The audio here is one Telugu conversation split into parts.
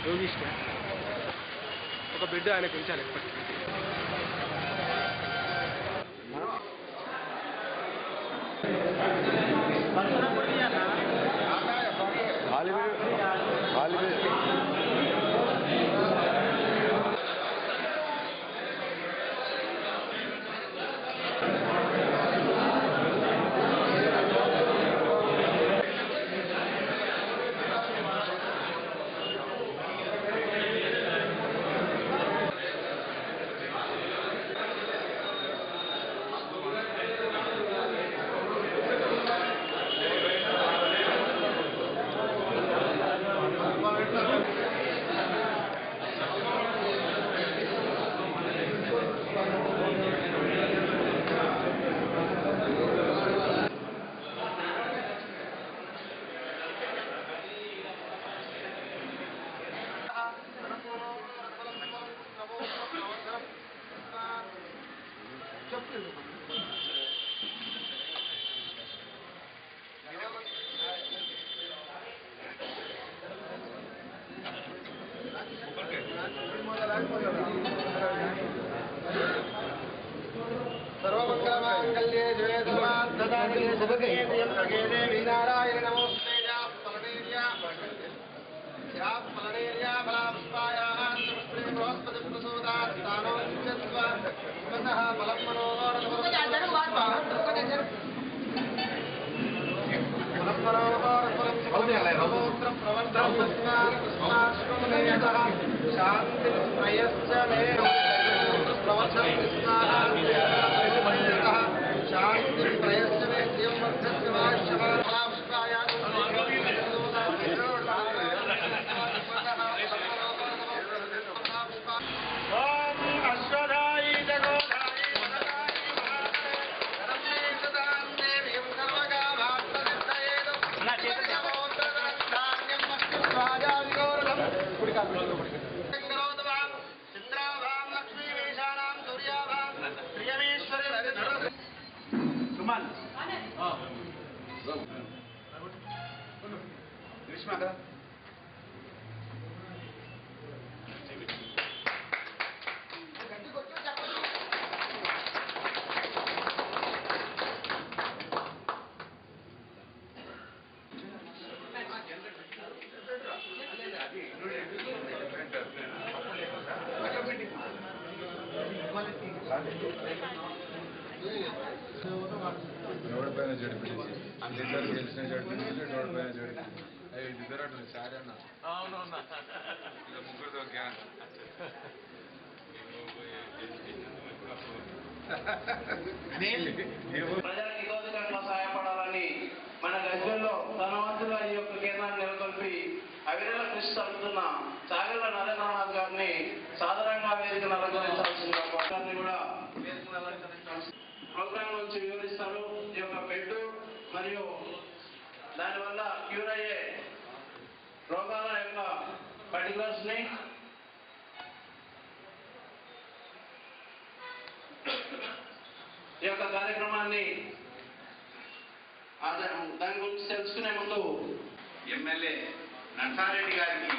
యోగీష్ ఒక బిడ్డ ఆయన పెంచాలి ఎప్పటికీ. सर्वमंगलमांगल्ये शिवे सर्वार्थसाधके शतके त्र्यंबके देवी नारायणे नमोस्तुते या फलनेर्या फलापुष्पायाः नमस्ते बृहस्पति प्रसोदात् स्थानो नित्यस्व मनसः बलं शान्तिं प्रयश्च मे शांति प्रयत्न में जीव मध्यस्थ ओम अश्वधाई जगोधाई ग्रीष्मा का రోడ్ పైన జడిపించి అందరిసారి గెలిచిన జడిపించి రోడ్ పైన జడిపించి ఇద్దరు అటు సారీ అన్న అవునవునా ఇక ముగ్గురితో గ్యాంగ్ ప్రజలకు ఇబ్బందికరంగా సహాయపడాలని మన గజ్వెల్లో తన వంతుగా ఈ యొక్క కేంద్రాన్ని నెలకొల్పి అవిరల కృషి జరుపుతున్న చాగళ్ల నరేంద్రనాథ్ గారిని సాధారణంగా వేదికను అలంకరించాల్సిందిగా కూడా వేదికను అలంకరించాల్సి ప్రోగ్రాం నుంచి వివరిస్తారు. ఈ యొక్క బెడ్ మరియు దానివల్ల క్యూర్ అయ్యే రోగాల యొక్క పర్టికులర్స్ ని ఈ యొక్క కార్యక్రమాన్ని దాని గురించి తెలుసుకునే ముందు ఎమ్మెల్యే నర్సారెడ్డి గారికి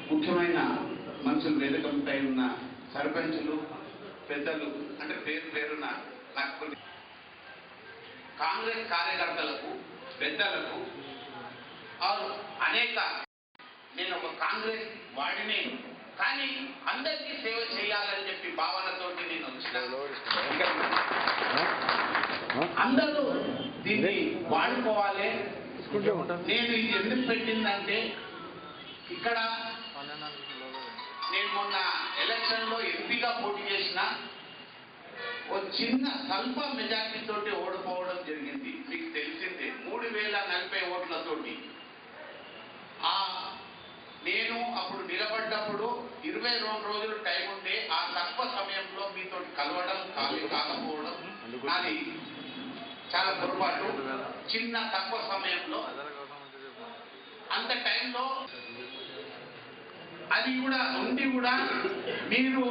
ముఖ్యమైన మనుషులు వేదికపై ఉన్న సర్పంచులు పెద్దలు అంటే పేరున నాకు కాంగ్రెస్ కార్యకర్తలకు పెద్దలకు అనేక నేను ఒక కాంగ్రెస్ వాడిని కానీ అందరికీ సేవ చేయాలని చెప్పి భావనతోటి నేను వచ్చినాను. అందరూ దీన్ని వాడుకోవాలి. నేను ఇది ఎందుకు పెట్టిందంటే ఇక్కడ నేను మొన్న ఎలక్షన్ లో ఎంపీగా పోటీ చేసిన ఒక చిన్న స్వల్ప మెజార్టీ తోటి ఓడిపోవడం జరిగింది. మీకు తెలిసిందే 3040 ఓట్లతోటి. నేను అప్పుడు నిలబడ్డప్పుడు 22 రోజులు టైం ఉంటే ఆ తక్కువ సమయంలో మీతో కలవడం కాకపోవడం నాది చాలా పొరపాటు. చిన్న తక్కువ సమయంలో అంత టైంలో అది కూడా ఉండి కూడా మీరు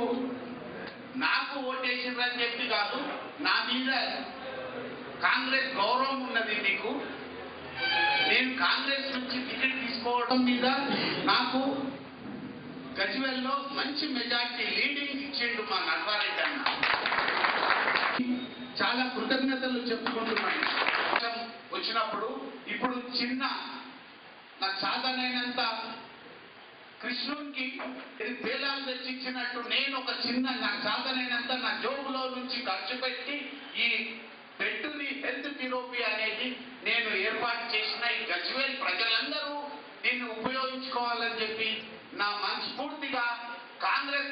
నాకు ఓటేసిండ్రని చెప్పి కాదు, నా మీద కాంగ్రెస్ గౌరవం ఉన్నది మీకు. నేను కాంగ్రెస్ నుంచి టికెట్ తీసుకోవడం మీద నాకు గజ్వేల్లో మంచి మెజార్టీ లీడింగ్ ఇచ్చిండు మా నర్వారెడ్డి అన్న. చాలా కృతజ్ఞతలు చెప్పుకుంటున్నాను. వచ్చినప్పుడు ఇప్పుడు చిన్న నాకు సాధనైనంత కృష్ణునికి పేలాలు తెచ్చిచ్చినట్టు నేను ఒక చిన్న నాకు సాధనైనంత నా జోబులో నుంచి ఖర్చు పెట్టి ఈ బెడ్డుని హెల్త్ థెరపీ అనేది నేను ఏర్పాటు చేసిన ఈ గజ్వేల్ ప్రజలందరూ దీన్ని ఉపయోగించుకోవాలని చెప్పి నా మనస్ఫూర్తిగా కాంగ్రెస్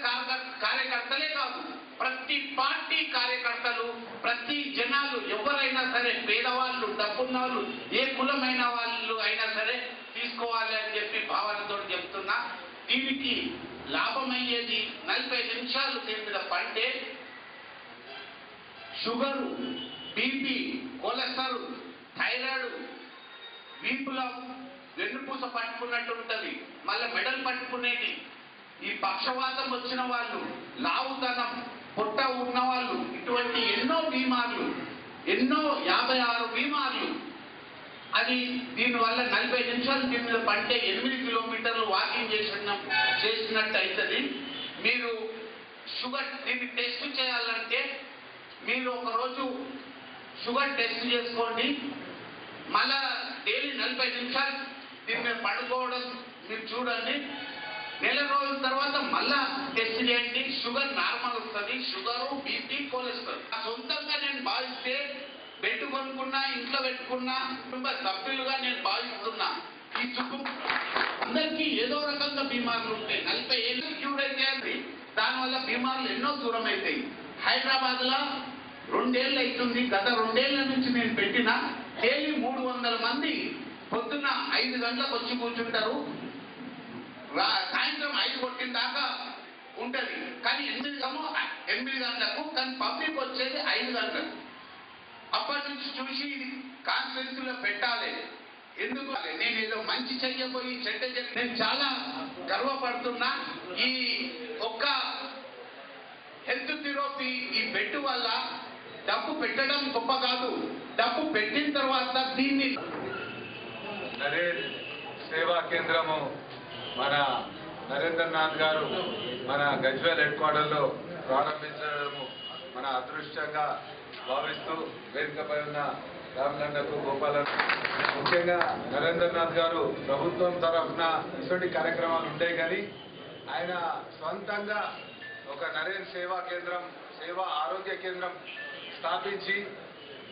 కార్యకర్తలే కాదు, ప్రతి పార్టీ కార్యకర్తలు, ప్రతి జనాలు ఎవరైనా సరే, పేదవాళ్ళు, డబ్బున్న ఏ కులమైన వాళ్ళు అయినా సరే తీసుకోవాలి అని చెప్పి భావనతో చెప్తున్నా. దీనికి లాభమయ్యేది 40 నిమిషాలు దీని మీద పంటే షుగరు, బీపీ, కొలెస్ట్రాల్, థైరాయిడ్, వీపులో వెన్నుపూస పట్టుకున్నట్టు ఉంటుంది, మళ్ళీ మెడల్ పట్టుకునేది, ఈ పక్షవాతం వచ్చిన వాళ్ళు, లావుతనం, పొట్ట ఉన్న వాళ్ళు, ఇటువంటి ఎన్నో బీమార్లు, ఎన్నో 56 బీమార్లు. అది దీనివల్ల 40 నిమిషాలు దీని మీద పంటే 8 కిలోమీటర్లు వాకింగ్ చేసినట్టు అవుతుంది. మీరు షుగర్ దీన్ని టెస్ట్ చేయాలంటే మీరు ఒకరోజు షుగర్ టెస్ట్ చేసుకోండి, మళ్ళా డైలీ 40 నిమిషాలు దీని మీద పడుకోవడం మీరు చూడండి. నెల రోజుల తర్వాత మళ్ళా టెస్ట్ చేయండి, షుగర్ నార్మల్ వస్తుంది. షుగరు, బీపీ, కొలెస్ట్రాల్ సొంతంగా నేను భావిస్తే బెడ్ కొనుక్కున్నా, ఇంట్లో పెట్టుకున్నా, కుటుంబ సభ్యులుగా నేను భావిస్తున్నా. ఈ చుట్టూ అందరికీ ఏదో రకంగా బీమార్లు ఉంటాయి. 40 ఏళ్ళు క్యూర్ అయితే దానివల్ల బీమార్లు ఎన్నో దూరం అవుతాయి. హైదరాబాద్ లో 2 ఏళ్ళు అవుతుంది, గత 2 ఏళ్ల నుంచి నేను పెట్టిన డైలీ 300 మంది పొద్దున్న 5 గంటలకు వచ్చి కూర్చుంటారు, సాయంత్రం 5 కొట్టిన దాకా ఉంటది. కానీ 8 గంటలకు, కానీ పబ్లిక్ వచ్చేది 5 గంటలకు. అప్పటి నుంచి చూసి ఇది కాన్స్టిట్యూన్సీలో పెట్టాలి. ఎందుకు నేను ఏదో మంచి చెయ్యబోయి చెడ్డ నేను చాలా గర్వపడుతున్నా. ఈ ఒక్క హెల్త్ థెరపీ ఈ బెడ్ వల్ల డబ్బు పెట్టడం గొప్ప కాదు, డబ్బు పెట్టిన తర్వాత దీన్ని సేవా కేంద్రము మన నరేంద్రనాథ్ గారు మన గజ్వేల్ హెడ్ క్వార్టర్లో ప్రారంభించడము మన అదృష్టంగా భావిస్తూ వేదికపై ఉన్న రామగండకు, గోపాలకు, ముఖ్యంగా నరేంద్రనాథ్ గారు ప్రభుత్వం తరఫున ఇటువంటి కార్యక్రమాలు ఉంటాయి, కానీ ఆయన స్వంతంగా ఒక నరేన్ సేవా కేంద్రం, సేవా ఆరోగ్య కేంద్రం స్థాపించి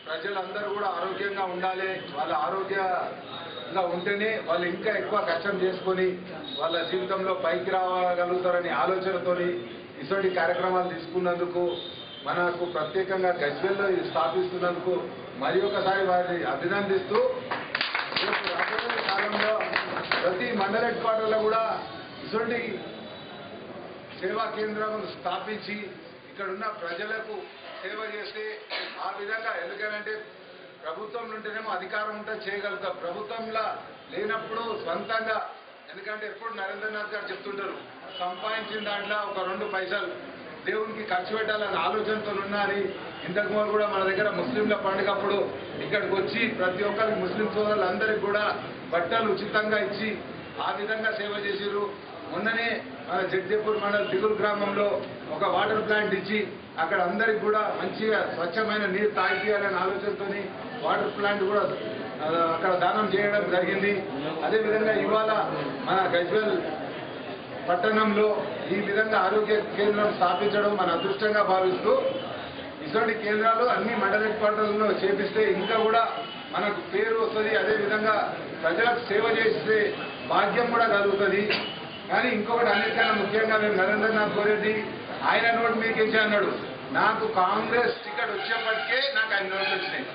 ప్రజలందరూ కూడా ఆరోగ్యంగా ఉండాలి, వాళ్ళ ఆరోగ్యంగా ఉంటేనే వాళ్ళు ఇంకా ఎక్కువ కష్టం చేసుకొని వాళ్ళ జీవితంలో పైకి రాగలుగుతారని ఆలోచనతోని ఇటువంటి కార్యక్రమాలు తీసుకున్నందుకు, మనకు ప్రత్యేకంగా గజ్వేల్లో ఇది స్థాపిస్తున్నందుకు మరి ఒకసారి వారిని అభినందిస్తూ, రాబోయే కాలంలో ప్రతి మండల హెడ్ క్వార్టర్లో కూడా ఇటువంటి సేవా కేంద్రములు స్థాపించి ఇక్కడున్న ప్రజలకు సేవ చేస్తే ఆ విధంగా, ఎందుకంటే ప్రభుత్వం నుంటేనేమో అధికారం ఉంటే చేయగలుగుతాం, ప్రభుత్వంలో లేనప్పుడు స్వంతంగా, ఎందుకంటే ఎప్పుడు నరేంద్రనాథ్ గారు చెప్తుంటారు సంపాదించిన దాంట్లో ఒక 2 పైసలు దేవునికి ఖర్చు పెట్టాలని ఆలోచనతో ఉన్నారని. ఇంతకు ముందు కూడా మన దగ్గర ముస్లింల పండుగప్పుడు ఇక్కడికి వచ్చి ప్రతి ఒక్కరికి ముస్లిం సోదరులందరికీ కూడా బట్టలు ఉచితంగా ఇచ్చి ఆ విధంగా సేవ చేసిరు. మొన్ననే మన జగదేపూర్ మండల్ దిగులు గ్రామంలో ఒక వాటర్ ప్లాంట్ ఇచ్చి అక్కడ అందరికి కూడా మంచిగా స్వచ్ఛమైన నీరు తాగియాలనే ఆలోచనతో వాటర్ ప్లాంట్ కూడా అక్కడ దానం చేయడం జరిగింది. అదేవిధంగా ఇవాళ మన గజ్వేల్ పట్టణంలో ఈ విధంగా ఆరోగ్య కేంద్రం స్థాపించడం మన అదృష్టంగా భావిస్తూ, ఇటువంటి కేంద్రాలు అన్ని మండల హెడ్ క్వార్టర్లలో చేపిస్తే ఇంకా కూడా మనకు పేరు వస్తుంది, అదేవిధంగా ప్రజలకు సేవ చేసే భాగ్యం కూడా కలుగుతుంది. కానీ ఇంకొకటి అన్నిటికన్నా ముఖ్యంగా మేము నరేంద్రనాథ్ రెడ్డి ఆయన నోటు మీకించి అన్నాడు, నాకు కాంగ్రెస్ టికెట్ వచ్చేప్పటికే నాకు 5 నోట్లు వచ్చినాయి,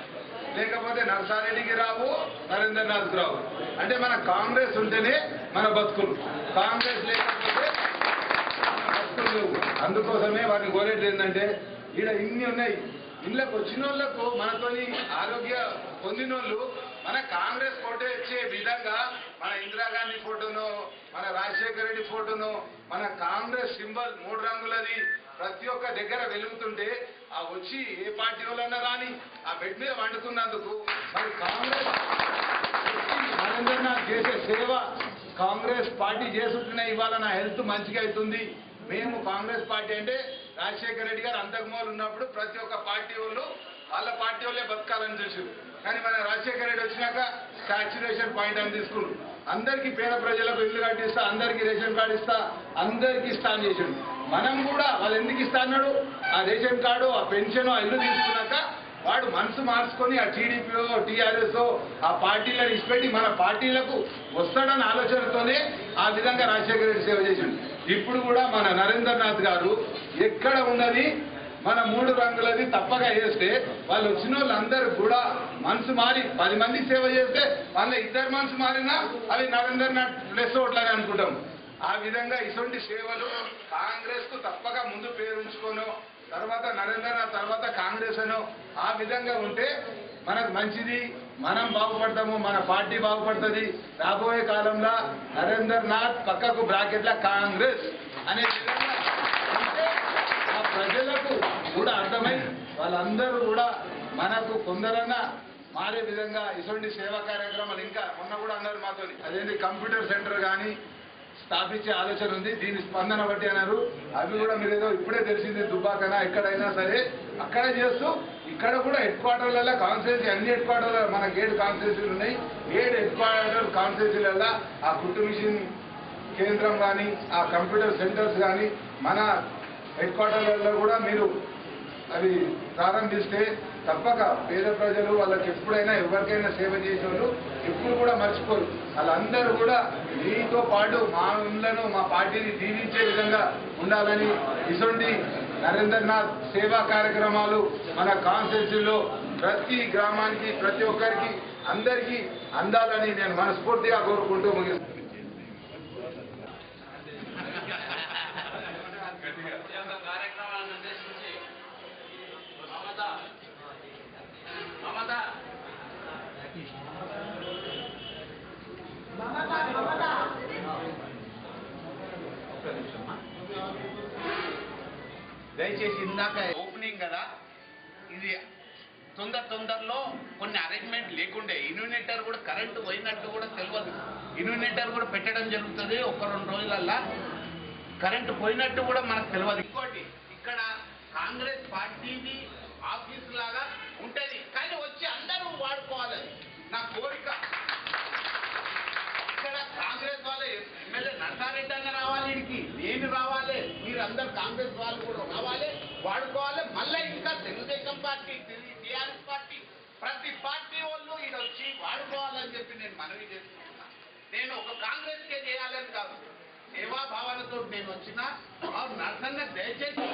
లేకపోతే నర్సారెడ్డికి రావు, నరేంద్రనాథ్కి రావు. అంటే మన కాంగ్రెస్ ఉంటేనే మన బతుకులు, కాంగ్రెస్ లేకపోతే బతుకులు లేవు. అందుకోసమే వారిని కోరేది ఏంటంటే, ఈడ ఇన్ని ఉన్నాయి, ఇళ్ళకి వచ్చిన వాళ్ళకు మనతోని ఆరోగ్య పొందిన వాళ్ళు మన కాంగ్రెస్ ఫోటో ఇచ్చే విధంగా మన ఇందిరాగాంధీ ఫోటోను, మన రాజశేఖర రెడ్డి ఫోటోను, మన కాంగ్రెస్ సింబల్ 3 రంగులది ప్రతి ఒక్క దగ్గర వెలుగుతుంటే ఆ వచ్చి ఏ పార్టీ వాళ్ళన్నా రాని ఆ బెడ్ మీద వండుతున్నందుకు మరి కాంగ్రెస్ నరేంద్రనాథ్ చేసే సేవ కాంగ్రెస్ పార్టీ చేస్తుంటేనే ఇవాళ నా హెల్త్ మంచిగా అవుతుంది. మేము కాంగ్రెస్ పార్టీ అంటే రాజశేఖర రెడ్డి గారు అంతకుమూలు ఉన్నప్పుడు ప్రతి ఒక్క పార్టీ వాళ్ళు వాళ్ళ పార్టీ వాళ్ళే బతకాలని చూసారు. కానీ మన రాజశేఖర రెడ్డి వచ్చినాక సాచ్యురేషన్ పాయింట్ అని తీసుకున్నారు. అందరికీ పేద ప్రజలకు ఇల్లు కట్టిస్తా, అందరికీ రేషన్ కార్డు ఇస్తా, అందరికీ ఇస్తా అని చేసాడు. మనం కూడా వాళ్ళు ఎందుకు ఇస్తా అన్నాడు? ఆ రేషన్ కార్డు, ఆ పెన్షన్, ఆ ఇల్లు తీసుకున్నాక వాడు మనసు మార్చుకొని ఆ టీడీపీఓ టీఆర్ఎస్ ఆ పార్టీలను ఇచ్చిపెట్టి మన పార్టీలకు వస్తాడన్న ఆలోచనతోనే ఆ విధంగా రాజశేఖర రెడ్డి సేవ చేసిండు. ఇప్పుడు కూడా మన నరేంద్రనాథ్ గారు ఎక్కడ ఉన్నది మన 3 రంగులది తప్పగా చేస్తే వాళ్ళు వచ్చిన వాళ్ళందరూ కూడా మనసు మారి 10 మందికి సేవ చేస్తే వాళ్ళ 2 మనసు మారినా అవి నరేంద్రనాథ్ ప్లస్ ఓట్లని అనుకుంటాం. ఆ విధంగా ఇటువంటి సేవలు కాంగ్రెస్ కు తప్పగా ముందు పేరు ఉంచుకోను, తర్వాత నరేంద్రనాథ్ తర్వాత కాంగ్రెస్ అనో ఆ విధంగా ఉంటే మనకు మంచిది. మనం బాగుపడతాము, మన పార్టీ బాగుపడుతుంది. రాబోయే కాలంలో నరేంద్రనాథ్ పక్కకు బ్రాకెట్ల కాంగ్రెస్ అనే విధంగా ఉంటే ఆ ప్రజలకు కూడా అర్థమై వాళ్ళందరూ కూడా మనకు కొందరన్నా మారే విధంగా ఇటువంటి సేవా కార్యక్రమాలు ఇంకా మొన్న కూడా అన్నారు మాతో, అదేంటి కంప్యూటర్ సెంటర్ కానీ స్థాపించే ఆలోచన ఉంది. దీని స్పందన బట్టి అన్నారు. అవి కూడా మీరు ఏదో ఇప్పుడే తెలిసింది దుబ్బాకనా ఎక్కడైనా సరే అక్కడ చేస్తూ ఇక్కడ కూడా హెడ్ క్వార్టర్లలో కాన్స్టిట్యూన్సీ అన్ని హెడ్ క్వార్టర్ల మనకు 7 కాన్స్టిట్యూన్సీలు ఉన్నాయి. 7 హెడ్ క్వార్టర్ కాన్స్టిట్యూన్సీలలో ఆ కుట్టు మిషన్ కేంద్రం కానీ ఆ కంప్యూటర్ సెంటర్స్ కానీ మన హెడ్ క్వార్టర్లలో కూడా మీరు అవి ప్రారంభిస్తే తప్పక పేద ప్రజలు వాళ్ళకి ఎప్పుడైనా ఎవరికైనా సేవ చేసేవాళ్ళు ఎప్పుడు కూడా మర్చిపోరు. వాళ్ళందరూ కూడా మీతో పాటు మా ఇళ్లను మా పార్టీని దీవించే విధంగా ఉండాలని ఇటువంటి నరేంద్రనాథ్ సేవా కార్యక్రమాలు మన కాన్స్టిట్యూన్సీలో ప్రతి గ్రామానికి ప్రతి ఒక్కరికి అందరికీ అందాలని నేను మనస్ఫూర్తిగా కోరుకుంటూ ముగిస్తున్నాను. కార్యక్రమాలను ఉద్దేశించి దయచేసి ఇందాక ఓపెనింగ్ కదా, ఇది తొందరలో కొన్ని అరేంజ్మెంట్ లేకుండే ఇన్యూనేటర్ కూడా కరెంటు పోయినట్టు కూడా తెలియదు. ఇన్యూనేటర్ కూడా పెట్టడం జరుగుతుంది. 1-2 రోజులల్లా కరెంటు పోయినట్టు కూడా మనకు తెలియదు. ఇంకోటి ఇక్కడ కాంగ్రెస్ పార్టీది ఆఫీస్ లాగా ఉంటుంది, కానీ వచ్చి అందరూ వాడుకోవాలి. నా కోరిక ఇక్కడ కాంగ్రెస్ వాళ్ళ ఎమ్మెల్యే నర్సారెడ్డి అన్న రావాలి, ఇడికి నేను రావాలి, మీరు అందరు కాంగ్రెస్ వాళ్ళు కూడా రావాలి, వాడుకోవాలి. మళ్ళీ ఇంకా తెలుగుదేశం పార్టీ, టీఆర్ఎస్ పార్టీ, ప్రతి పార్టీ వాళ్ళు ఇది వచ్చి వాడుకోవాలని చెప్పి నేను మనవి చేసుకుంటున్నా. నేను ఒక కాంగ్రెస్కే చేయాలని కాదు, సేవా భావనతో నేను వచ్చిన నర్సన్న దయచేసి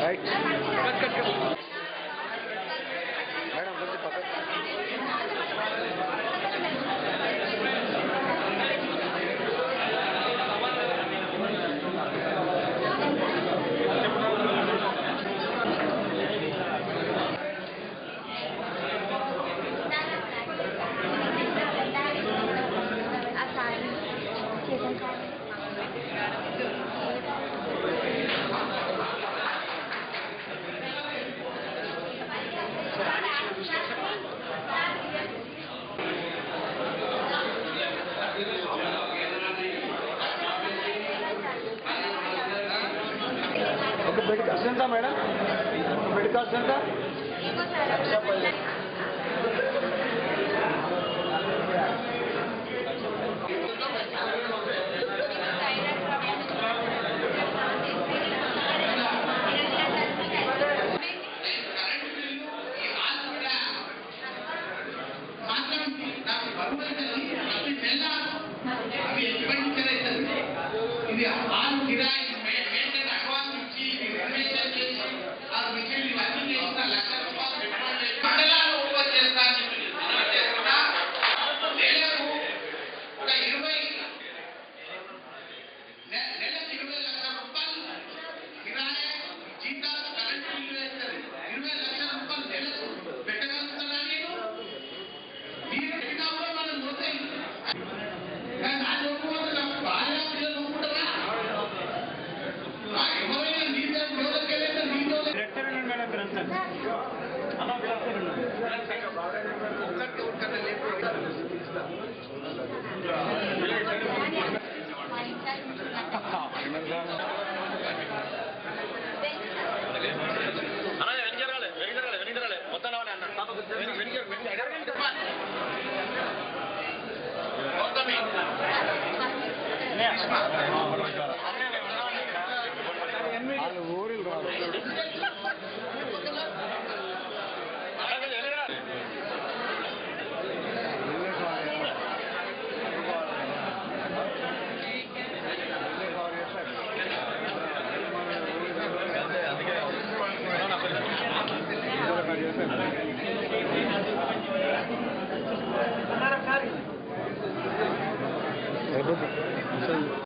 Right. Cut. Madam, what's the purpose? Bed cost ఎంత మేడం? బెడ్ కాస్ట్ ఎంత? ఇది హాల్ కిరాయి మెయింటైన్ అడ్వాన్స్ ఇచ్చి రిజర్వేషన్ చేసి ఆ మిషన్ ఇవన్నీ చేసిన లక్ష రూపాయలు పెట్టుబడి మండలాలు ఓపెన్ చేస్తారని చెప్పి నెలకు ఒక 20 నెలకు 20 లక్షల రూపాయలు కిరాయి జీతాలు కరెంట్ బిల్లు వేస్తారు. 20 లక్షల రూపాయలు నెలకు పెట్టగలుగుతున్నా నేను మీరు పెట్టినా కూడా మనం పోతాయి. కానీ నా లోపల నాకు భార్య పిల్లలు ఒప్పుకుంటారా? ఎవరైనా నీ జోలికి వెళ్ళేస్తే నీ జోలికి ఊరిలో రాదు. అయిపోతుంది.